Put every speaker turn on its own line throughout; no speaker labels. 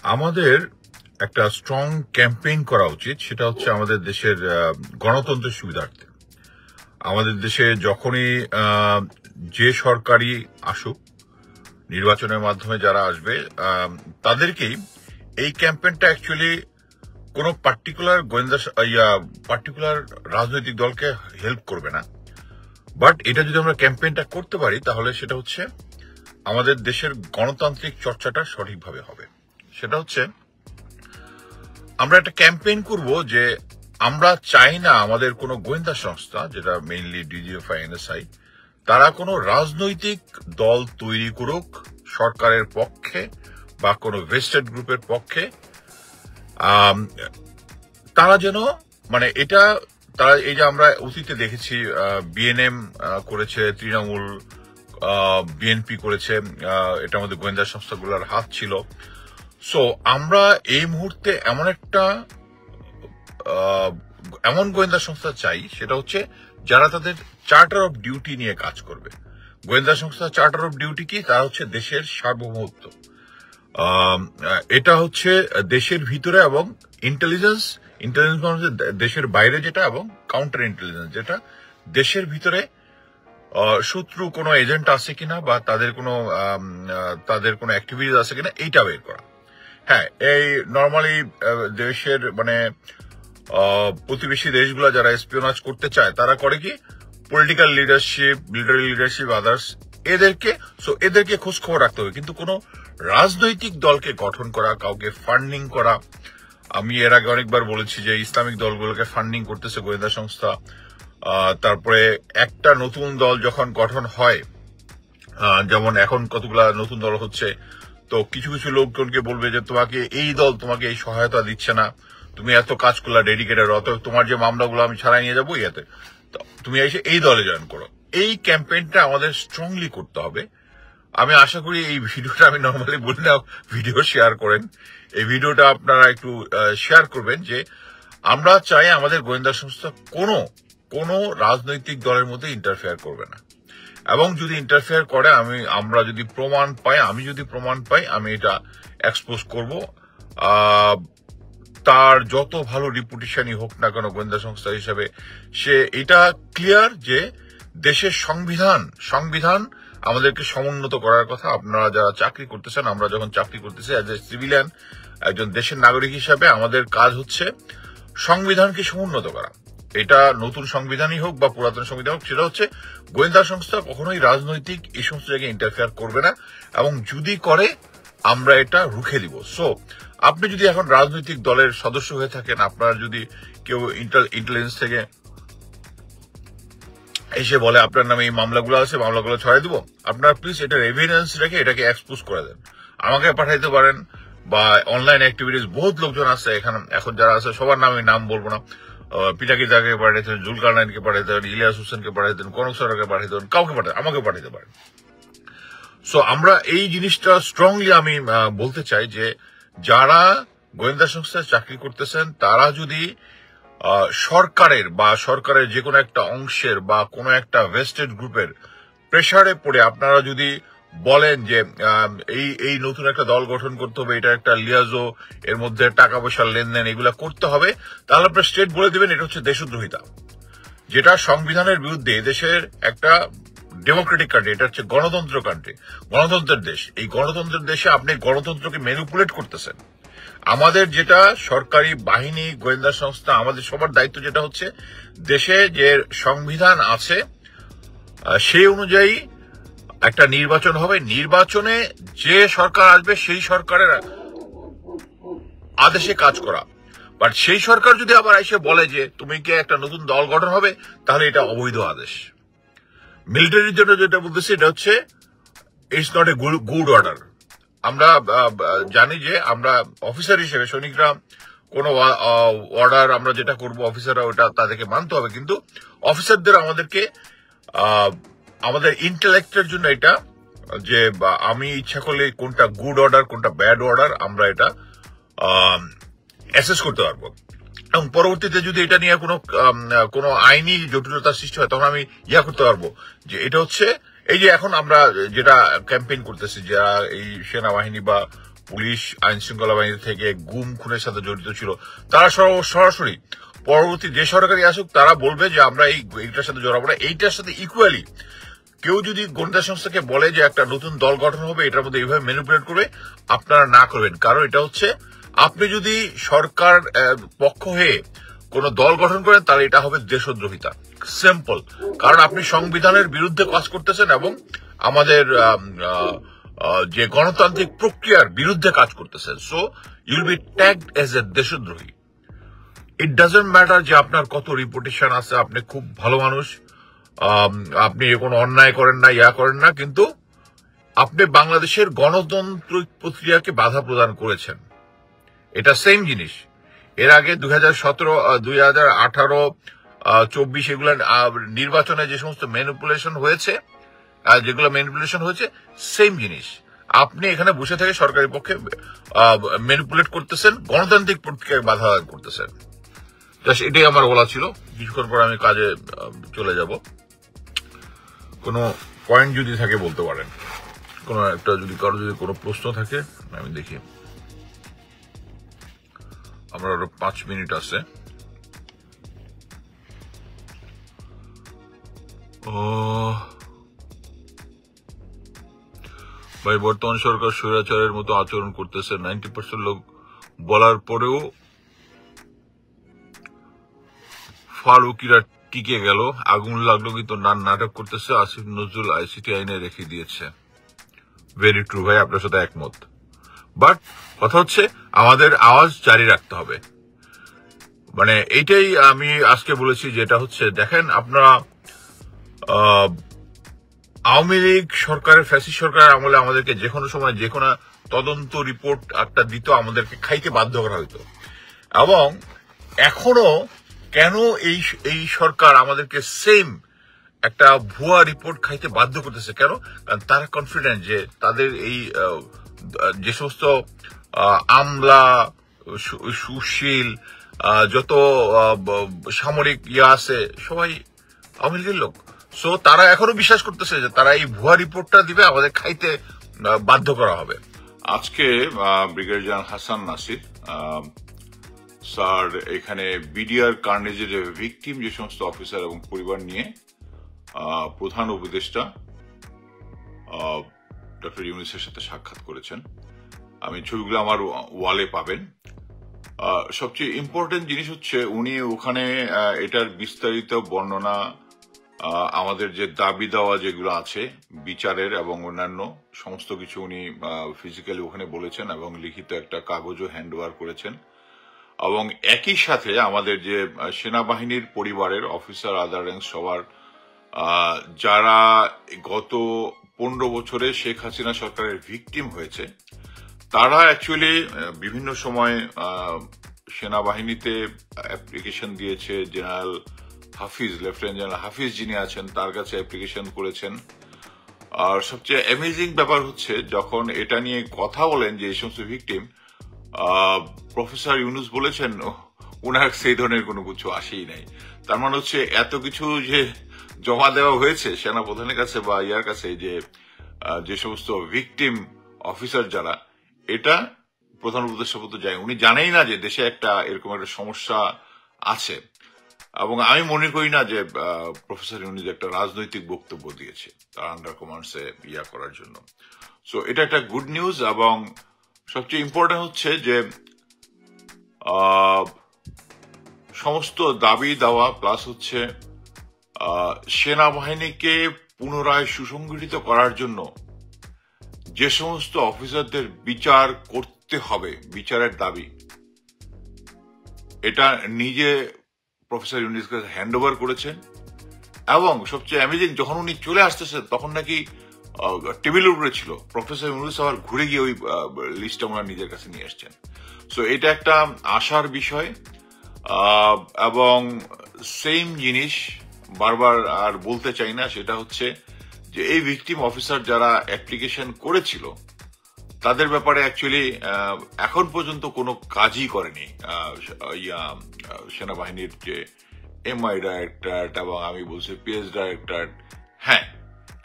আমাদের একটা strong campaign করা উচিত। সেটা হচ্ছে আমাদের দেশের গণতন্ত্রের সুবিধার্থে। আমাদের দেশে যখনই যে সরকারি আসুক, নির্বাচনের মাধ্যমে যারা আসবে, তাদেরকেই এই ক্যাম্পেইনটা অ্যাকচুয়ালি কোনো পার্টিকুলার রাজনৈতিক দলকে হেল্প করবে না। বাট এটা যদি আমরা ক্যাম্পেইনটা করতে পারি, তাহলে সেটা হচ্ছে আমাদের দেশের গণতান্ত্রিক চর্চাটা সঠিকভাবে হবে। সেটা হচ্ছে আমরা একটা ক্যাম্পেইন করব যে আমরা চাই না আমাদের কোনো গোয়েন্দা সংস্থা, যেটা মেইনলি ডিজিএফআই, এনএসআই, তারা কোনো রাজনৈতিক দল তৈরি করুক সরকারের পক্ষে বা কোনো ভেস্টেড গ্রুপের পক্ষে। তারা যেন এটা তারা এই যে আমরা অতীতে দেখেছি, বিএনএম করেছে, তৃণমূল, বিএনপি করেছে, এটা আমাদের গোয়েন্দা সংস্থাগুলোর হাত ছিল। সো আমরা এই মুহূর্তে এমন গোয়েন্দা সংস্থা চাই, সেটা হচ্ছে যারা তাদের চার্টার অফ ডিউটি নিয়ে কাজ করবে। গোয়েন্দা সংস্থা চার্টার অফ ডিউটি কি? তারা হচ্ছে দেশের সার্বভৌমত্ব, এটা হচ্ছে দেশের ভিতরে, এবং ইন্টেলিজেন্স মানে দেশের বাইরে যেটা, এবং কাউন্টার ইন্টেলিজেন্স যেটা দেশের ভিতরে শত্রু কোনো এজেন্ট আছে কিনা বা তাদের কোনো অ্যাক্টিভিটিস আছে কিনা, এইটা বের করা। হ্যাঁ, এই নর্মালি দেশের প্রতিবেশী দেশগুলো যারা এসপিওনাজ করতে চায়, তারা করে কি political leadership, military leadership, others, এদেরকে খোঁজ খবর রাখতে হবে। কিন্তু কোনো রাজনৈতিক দলকে গঠন করা, কাউকে ফান্ডিং করা, আমি এর আগে অনেকবার বলেছি যে ইসলামিক দলগুলোকে ফান্ডিং করতেছে গোয়েন্দা সংস্থা। তারপরে একটা নতুন দল যখন গঠন হয়, যেমন এখন কতগুলা নতুন দল হচ্ছে, তো কিছু কিছু লোকজনকে বলবে যে তোমাকে এই দল তোমাকে এই সহায়তা দিচ্ছে না, তুমি এত কাজ করলা ডেডিকেটেড, অতএব তোমার যে মামলাগুলো আমি ছাড়াই নিয়ে যাবো, ইয়াতে তুমি এসে এই দলে জয়েন করো। এই ক্যাম্পেইনটা আমাদের স্ট্রংলি করতে হবে। আমি আশা করি এই ভিডিওটা, আমি নর্মালি বলি না ভিডিও শেয়ার করেন, এই ভিডিওটা আপনারা একটু শেয়ার করবেন যে আমরা চাই আমাদের গোয়েন্দা সংস্থা কোনো রাজনৈতিক দলের মধ্যে ইন্টারফেয়ার করবে না। এবং যদি ইন্টারফেয়ার করে, আমি যদি প্রমাণ পাই, আমি এটা এক্সপোজ করব। তার যত ভালো রিপুটেশনই হোক না কেন গোয়েন্দা সংস্থা হিসেবে, সে এটা ক্লিয়ার যে দেশের সংবিধান আমাদেরকে সমুন্নত করার কথা। আপনারা যারা চাকরি করতেছেন, আমরা যখন চাকরি করতেছি অ্যাজ এ সিভিলিয়ান, একজন দেশের নাগরিক হিসাবে আমাদের কাজ হচ্ছে সংবিধানকে সমুন্নত করা। এটা নতুন সংবিধানই হোক বা পুরাতন সংবিধান হোক, সেটা হচ্ছে গোয়েন্দা সংস্থা কখনোই রাজনৈতিক এই সমস্ত জায়গায় ইন্টারফেয়ার করবে না, এবং যদি করে আমরা এটা রুখে দিব। সো আপনি যদি এখন রাজনৈতিক দলের সদস্য হয়ে থাকেন, আপনার যদি কেউ ইন্টেলিজেন্স থেকে এসে বলে আপনার নামে এই মামলাগুলো আছে, মামলাগুলো ছড়াই দিব, আপনারা প্লিজ এটার এভিডেন্স রেখে এটাকে এক্সপোজ করে দেন, আমাকে পাঠাইতে পারেন। বা অনলাইন অ্যাক্টিভিটিস বহুত লোকজন আছে এখন যারা আছে, সবার নাম বলবো না, পিটাকিদাকে পাঠাইতেন, জুলকারনাইনকে পাঠাইতেন, ইলিয়াস হোসেনকে পাঠাইতেন, কনক সরকারকে পাঠাইতেন, কাউকে আমাকে পাঠাইতে পারেন। সো আমরা এই জিনিসটা স্ট্রংলি আমি বলতে চাই যে যারা গোয়েন্দা সংস্থায় চাকরি করতেছেন, তারা যদি সরকারের যে কোনো একটা অংশের বা কোনো একটা ভেস্টেড গ্রুপের প্রেসারে পড়ে আপনারা যদি বলেন যে এই নতুন একটা দল গঠন করতে হবে, এটা একটা লিয়াজো, এর মধ্যে টাকা পয়সার লেনদেন এগুলা করতে হবে, তাহলে আপনারা স্টেট বলে দিবেন এটা হচ্ছে দেশদ্রোহিতা, যেটা সংবিধানের বিরুদ্ধে। দেশের একটা ডেমোক্রেটিক কান্ট্রি, এটা হচ্ছে গণতন্ত্রের দেশ। এই গণতন্ত্রের দেশে আপনি গণতন্ত্রকে ম্যানিপুলেট করতেছেন। আমাদের যেটা সরকারি বাহিনী, গোয়েন্দা সংস্থা, আমাদের সবার দায়িত্ব যেটা হচ্ছে দেশে যে সংবিধান আছে সেই অনুযায়ী একটা নির্বাচন হবে, নির্বাচনে যে সরকার আসবে সেই সরকারের আদেশে কাজ করা। বাট সেই সরকার যদি আবার এসে বলে যে তুমি কি একটা নতুন দল গঠন হবে, তাহলে এটা অবৈধ আদেশ। মিলিটারির জন্য যেটা বলতেছি, এটা হচ্ছে it's not a good order. আমরা জানি যে আমরা অফিসার হিসেবে, সৈনিকরা কোন অর্ডার আমরা যেটা করব, অফিসাররা ওটা তাদেরকে মানতে হবে, কিন্তু অফিসারদের আমাদের ইন্টেলেক্টের জন্য এটা যে আমি ইচ্ছা করলে কোনটা গুড অর্ডার কোনটা ব্যাড অর্ডার আমরা এটা অ্যাসেস করতে পারবো। এবং পরবর্তীতে যদি এটা নিয়ে কোনো আইনি জটিলতার সৃষ্টি হয়, তখন আমি করতে পারবো যে এটা হচ্ছে এই যে এখন আমরা যেটা ক্যাম্পেইন করতেছি, যারা এই সেনাবাহিনী বা পুলিশ আইন শৃঙ্খলা বাহিনী থেকে গুম খুনের সাথে জড়িত ছিল, তারা সরাসরি পরবর্তী যে সরকারি আসুক তারা বলবে যে আমরা এইটার সাথে জড়াবো না। এইটার সাথে ইকুয়ালি কেউ যদি গোয়েন্দা সংস্থাকে বলে যে একটা নতুন দল গঠন হবে, এটার মধ্যে এইভাবে ম্যানিপুলেট করবে, আপনারা না করবেন। কারণ এটা হচ্ছে, আপনি যদি সরকার পক্ষ হয়ে কোন দল গঠন করেন তাহলে এটা হবে দেশদ্রোহিতা, সিম্পল। কারণ আপনি সংবিধানের বিরুদ্ধে কাজ করতেছেন এবং আমাদের যে গণতান্ত্রিক প্রক্রিয়ার বিরুদ্ধে কাজ করতেছেন। So you'll be tagged as a দেশদ্রোহী। ইট ডাজন্ট ম্যাটার যে আপনার কত রিপুটেশন আছে, আপনি খুব ভালো মানুষ, আপনি কোনো অন্যায় করেন না, করেন না, কিন্তু আপনি বাংলাদেশের গণতান্ত্রিক প্রক্রিয়াকে বাধা প্রদান করেছেন। এটা সেম জিনিস এর আগে 2017, 2018, 24 এগুলো নির্বাচনে যে সমস্ত ম্যানিপুলেশন হয়েছে, সেম জিনিস আপনি এখানে বসে থেকে সরকারি পক্ষে ম্যানিপুলেট করতেছেন, গণতান্ত্রিক প্রক্রিয়ায় বাধা করতেছেন। এটাই আমার বলা ছিল। কিছুক্ষণ পর আমি কাজে চলে যাব। কোনো পয়েন্ট যদি থাকে বলতে পারেন, কোনো একটা যদি কারো যদি কোনো প্রশ্ন থাকে আমি দেখি। আমরা আরো 5 মিনিট আছে। ভাই, বর্তমান সরকার স্বৈরাচারের মতো আচরণ করতেছে। 90% লোক বলার পরেও ফারুকিরা টিকে গেল। আগুন লাগলো কিন্তু নাটক করতেছে। আসিফ নজরুল আইসিটি আইনে রেখে দিয়েছে। ভেরি ট্রু ভাই, আপনার সাথে একমত। বাট কথা হচ্ছে আমাদের আওয়াজ জারি রাখতে হবে। মানে এইটাই আমি আজকে বলেছি, যেটা হচ্ছে দেখেন, আপনারা আওয়ামী লীগ সরকারের, ফ্যাসিস্ট সরকারের আমলে আমাদেরকে যে কোনো সময় যে কোনো তদন্ত রিপোর্ট একটা দিত, আমাদেরকে খাইতে বাধ্য করা হইতো। এবং এখনো কেন এই সরকার আমাদেরকে সেম একটা ভুয়া রিপোর্ট খাইতে বাধ্য করতেছে? কেন? কারণ তারা কনফিডেন্ট যে তাদের এই যে সমস্ত আমলা, সুশীল, যত সামরিক আছে সবাই আওয়ামী লীগের লোক। সো তারা এখনো বিশ্বাস করতেছে যে তারা এই ভুয়া রিপোর্টটা দিবে, আমাদের খাইতে বাধ্য করা হবে। আজকে brigadier general Hasan Nasir sir এখানে বিডিআর কার্নেজের যে ভিকটিম যে সমস্ত অফিসার এবং পরিবার নিয়ে প্রধান উপদেষ্টা ডক্টর ইউনূসের সাথে সাক্ষাৎ করেছেন। আমি ছবিগুলো আমার ওয়ালে পাবেন। সবচেয়ে ইম্পর্টেন্ট জিনিস হচ্ছে উনি ওখানে এটার বিস্তারিত বর্ণনা, আমাদের যে দাবি দেওয়া যেগুলো আছে বিচারের এবং অন্যান্য সমস্ত কিছু উনি ফিজিক্যালি ওখানে বলেছেন এবং লিখিত একটা কাগজও হ্যান্ড ওভার করেছেন। এবং একই সাথে আমাদের যে সেনাবাহিনীর পরিবারের অফিসার, আদার র্যাঙ্ক সবার যারা গত 15 বছরে শেখ হাসিনা সরকারের ভিকটিম হয়েছে, তারা অ্যাকচুয়ালি বিভিন্ন সময় সেনাবাহিনীতে অ্যাপ্লিকেশন দিয়েছে। জেনারেল হাফিজ, লেফটেন্যান্ট জেনারেল হাফিজ যিনি আছেন, তার কাছে অ্যাপ্লিকেশন করেছেন। আর সবচেয়ে অ্যামেজিং ব্যাপার হচ্ছে যখন এটা নিয়ে কথা বলেন যে এই সমস্ত ভিকটিম, প্রফেসর ইউনূস বলেছেন ওনার সেই ধরনের কোনো কিছু আসেই নাই। তার মানে হচ্ছে এত কিছু যে জমা দেওয়া হয়েছে সেনা প্রধানের কাছে বা ইয়ার কাছে, যে সমস্ত ভিকটিম অফিসার যারা, এটা প্রধান উপদেষ্টা পর্যন্ত যায়, উনি জানেই না যে দেশে একটা এরকম একটা সমস্যা আছে। এবং আমি মনে করি না যে প্রফেসর ইউনূস একটা রাজনৈতিক বক্তব্য দিয়েছে তার আন্ডার কমান্ডসে করার জন্য। সো এটা একটা গুড নিউজ। এবং সবচেয়ে ইম্পর্টেন্ট হচ্ছে যে সমস্ত দাবি দেওয়া প্লাস হচ্ছে সেনাবাহিনীকে পুনরায় সুসংগঠিত করার জন্য যে সমস্ত অফিসারদের বিচার করতে হবে, বিচারের দাবি, এটা নিজে প্রফেসর ইউনূসকে হ্যান্ড ওভার করেছেন। এবং সবচেয়ে অ্যামেজিং, যখন উনি চলে আসতেছেন তখন নাকি টেবিলের উপরে ছিল, প্রফেসর ইউনূস আবার ঘুরে গিয়ে ওই লিস্টটা ওনার নিজের কাছে নিয়ে আসছেন। সো এটা একটা আশার বিষয়। এবং সেম জিনিস বারবার আর বলতে চাই না, সেটা হচ্ছে যে এই ভিকটিম অফিসার যারা অ্যাপ্লিকেশন করেছিল তাদের ব্যাপারে অ্যাকচুয়ালি এখন পর্যন্ত কোনো কাজই করেনি সেনাবাহিনীর যে এমআই ডাইরেক্টরেট এবং আমি বলছি পিএস ডাইরেক্টরেট। হ্যাঁ,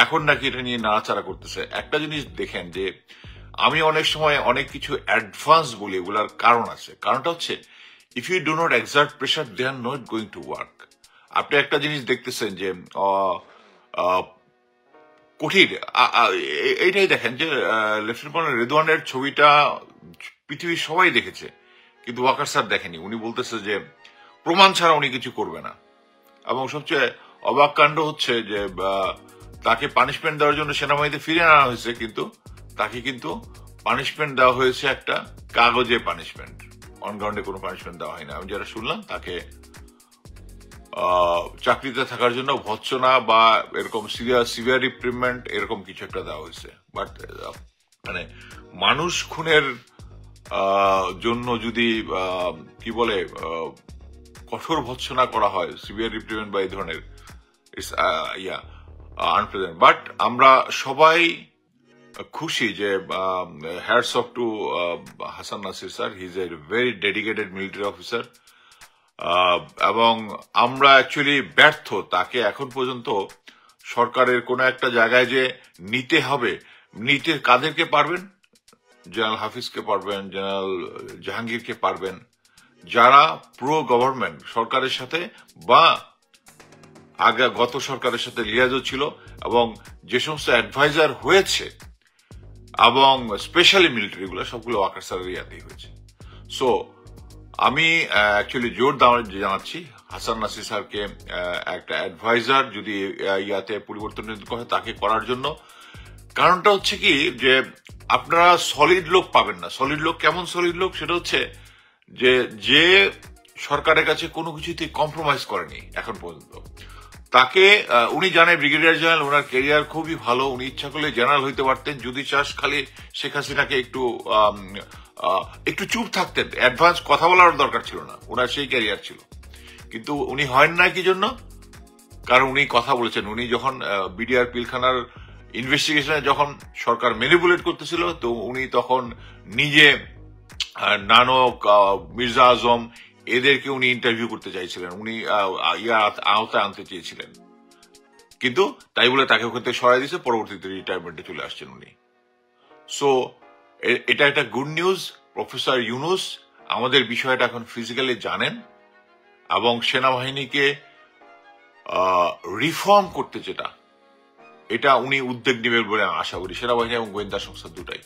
এখন নাকি এটা নিয়ে নাড়াচাড়া করতেছে। একটা জিনিস দেখেন যে আমি অনেক সময় অনেক কিছু অ্যাডভান্স বলি, এগুলার কারণ আছে। কারণটা হচ্ছে if you do not exert pressure they are not going to work. আপনি একটা জিনিস দেখতেছেন যে কঠিন এইটাই দেখেন যে লেফটেন্যান্ট কর্নেল রেদওয়ানের ছবিটা পৃথিবীর সবাই দেখেছে, কিন্তু ওয়াকার স্যার দেখেনি। উনি বলতেছে যে প্রমাণ ছাড়া উনি কিছু করবে না। এবং সবচেয়ে অবাক কাণ্ড হচ্ছে যে তাকে পানিশমেন্ট দেওয়ার জন্য সেনাবাহিনীতে ফিরে আনা হয়েছে, কিন্তু তাকে কিন্তু পানিশমেন্ট দেওয়া হয়েছে একটা কাগজে পানিশমেন্ট, অন গ্রাউন্ডে কোনো পানিশমেন্ট দেওয়া হয়নি। আমি যেটা শুনলাম তাকে চাকরিতে থাকার জন্য ভৎসনা বা এরকম সিভিয়ার রিপ্রিমেন্ট এরকম কিছু একটা দেওয়া হয়েছে। বাট মানে মানুষ খুনের জন্য যদি কি বলে কঠোর ভৎসনা করা হয়, সিভিয়ার রিপ্রিমেন্ট বা এই ধরনের, আনপ্রেজেন্ট। বাট আমরা সবাই খুশি যে hats off to Hasan Nasir sir, he is a very dedicated military officer. এবং আমরা অ্যাকচুয়ালি ব্যর্থ তাকে এখন পর্যন্ত সরকারের কোন একটা জায়গায় যে নিতে হবে, নিতে কাদেরকে পারবেন? জেনারেল হাফিজকে পারবেন, জেনারেল জাহাঙ্গীরকে পারবেন, যারা প্রো গভর্নমেন্ট সরকারের সাথে বা আগে গত সরকারের সাথে লিয়াজও ছিল, এবং যে সমস্ত অ্যাডভাইজার হয়েছে এবং স্পেশালি মিলিটারি গুলো সবগুলো ওয়াকার স্যারের ইয়াতেই হয়েছে। সো আমি অ্যাকচুয়ালি জোর জানাচ্ছি হাসান নাসির স্যারকে একটা অ্যাডভাইজার যদি ইয়াতে পরিবর্তন হয় তাকে করার জন্য। কারণটা হচ্ছে কি যে আপনারা সলিড লোক পাবেন না। সলিড লোক কেমন সলিড লোক? সেটা হচ্ছে যে সরকারের কাছে কোনো কিছুতেই কম্প্রোমাইজ করেনি এখন পর্যন্ত। তাকে উনি জানেন ব্রিগেডিয়ার জেনারেল, ওনার ক্যারিয়ার খুবই ভালো, উনি ইচ্ছা করলে জেনারেল হইতে পারতেন যদি চাস খালি শেখ হাসিনাকে একটু চুপ থাকতেন, অ্যাডভান্স কথা বলার দরকার ছিল না, ওনার সেই ক্যারিয়ার ছিল। কিন্তু উনি হয় না কি জন্য? কারণ উনি কথা বলেছেন। উনি যখন বিডিআর পিলখানার ইনভেস্টিগেশনে যখন সরকার ম্যানিপুলেট করতেছিল, তো উনি তখন নিজে নানক, মির্জা আজম এদেরকে উনি ইন্টারভিউ করতে চাইছিলেন, উনি আওতায় আনতে চেয়েছিলেন, কিন্তু তাই বলে তাকে ওখান থেকে সরাই দিয়েছে, পরবর্তীতে রিটায়ারমেন্টে চলে আসছেন উনি। সো এটা একটা গুড নিউজ। প্রফেসর ইউনুস আমাদের বিষয়টা এখন ফিজিক্যালি জানেন এবং সেনাবাহিনীকে রিফর্ম করতে যেটা, এটা উনি উদ্যোগ নেবেন বলে আশা করি, সেনাবাহিনী এবং গোয়েন্দা সংস্থা দুটাই।